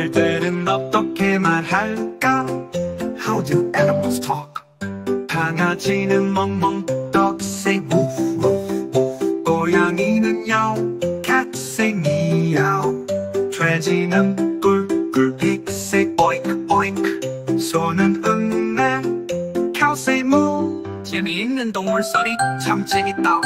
말들은 어떻게 말할까? How do animals talk? 강아지는 멍멍, dog say woof woof. 고양이는 yaw, cat say meow. 돼지는 꿀꿀, pig say oink oink. 소는 응애, cow say moo. 재미있는 동물 소리 참 재밌다.